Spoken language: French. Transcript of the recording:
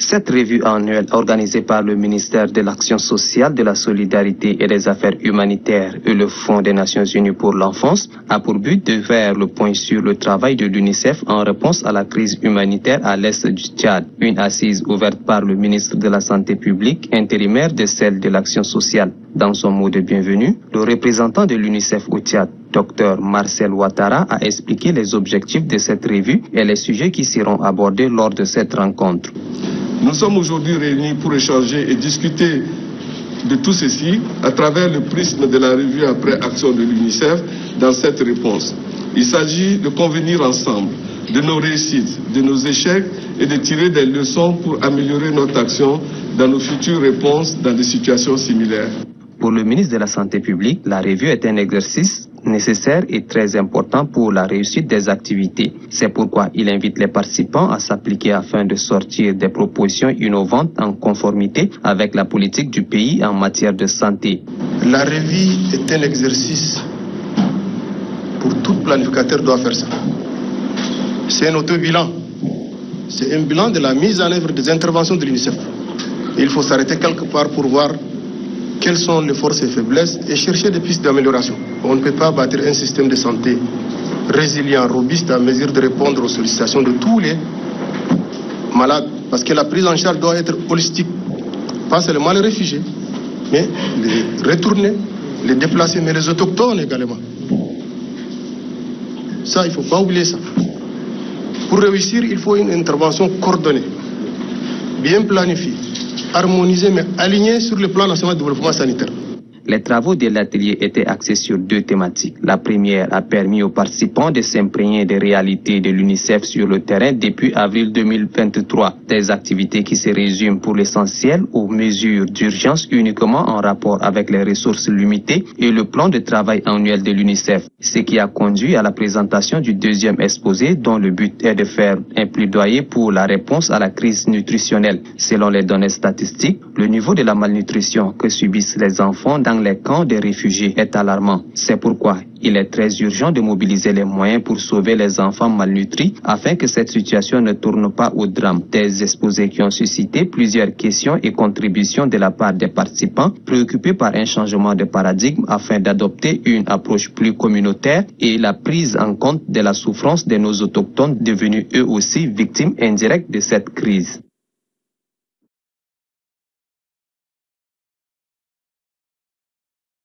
Cette revue annuelle organisée par le ministère de l'Action sociale, de la solidarité et des affaires humanitaires et le Fonds des Nations unies pour l'enfance a pour but de faire le point sur le travail de l'UNICEF en réponse à la crise humanitaire à l'est du Tchad. Une assise ouverte par le ministre de la Santé publique, intérimaire de celle de l'Action sociale. Dans son mot de bienvenue, le représentant de l'UNICEF au Tchad, Dr Marcel Ouattara, a expliqué les objectifs de cette revue et les sujets qui seront abordés lors de cette rencontre. Nous sommes aujourd'hui réunis pour échanger et discuter de tout ceci à travers le prisme de la revue après action de l'UNICEF dans cette réponse. Il s'agit de convenir ensemble de nos réussites, de nos échecs et de tirer des leçons pour améliorer notre action dans nos futures réponses dans des situations similaires. Pour le ministre de la Santé publique, la revue est un exercice nécessaire et très important pour la réussite des activités. C'est pourquoi il invite les participants à s'appliquer afin de sortir des propositions innovantes en conformité avec la politique du pays en matière de santé. La revue est un exercice pour tout planificateur doit faire ça. C'est un auto-bilan. C'est un bilan de la mise en œuvre des interventions de l'UNICEF. Il faut s'arrêter quelque part pour voir quelles sont les forces et faiblesses et chercher des pistes d'amélioration. On ne peut pas bâtir un système de santé résilient, robuste, à mesure de répondre aux sollicitations de tous les malades. Parce que la prise en charge doit être holistique. Pas seulement les réfugiés, mais les retournés, les déplacés, mais les autochtones également. Ça, il ne faut pas oublier ça. Pour réussir, il faut une intervention coordonnée, bien planifiée, harmonisée mais alignée sur le plan national de développement sanitaire. Les travaux de l'atelier étaient axés sur deux thématiques. La première a permis aux participants de s'imprégner des réalités de l'UNICEF sur le terrain depuis avril 2023. Des activités qui se résument pour l'essentiel aux mesures d'urgence uniquement en rapport avec les ressources limitées et le plan de travail annuel de l'UNICEF. Ce qui a conduit à la présentation du deuxième exposé dont le but est de faire un plaidoyer pour la réponse à la crise nutritionnelle. Selon les données statistiques, le niveau de la malnutrition que subissent les enfants dans les camps des réfugiés est alarmant. C'est pourquoi il est très urgent de mobiliser les moyens pour sauver les enfants malnutris afin que cette situation ne tourne pas au drame. Des exposés qui ont suscité plusieurs questions et contributions de la part des participants préoccupés par un changement de paradigme afin d'adopter une approche plus communautaire et la prise en compte de la souffrance de nos autochtones devenus eux aussi victimes indirectes de cette crise.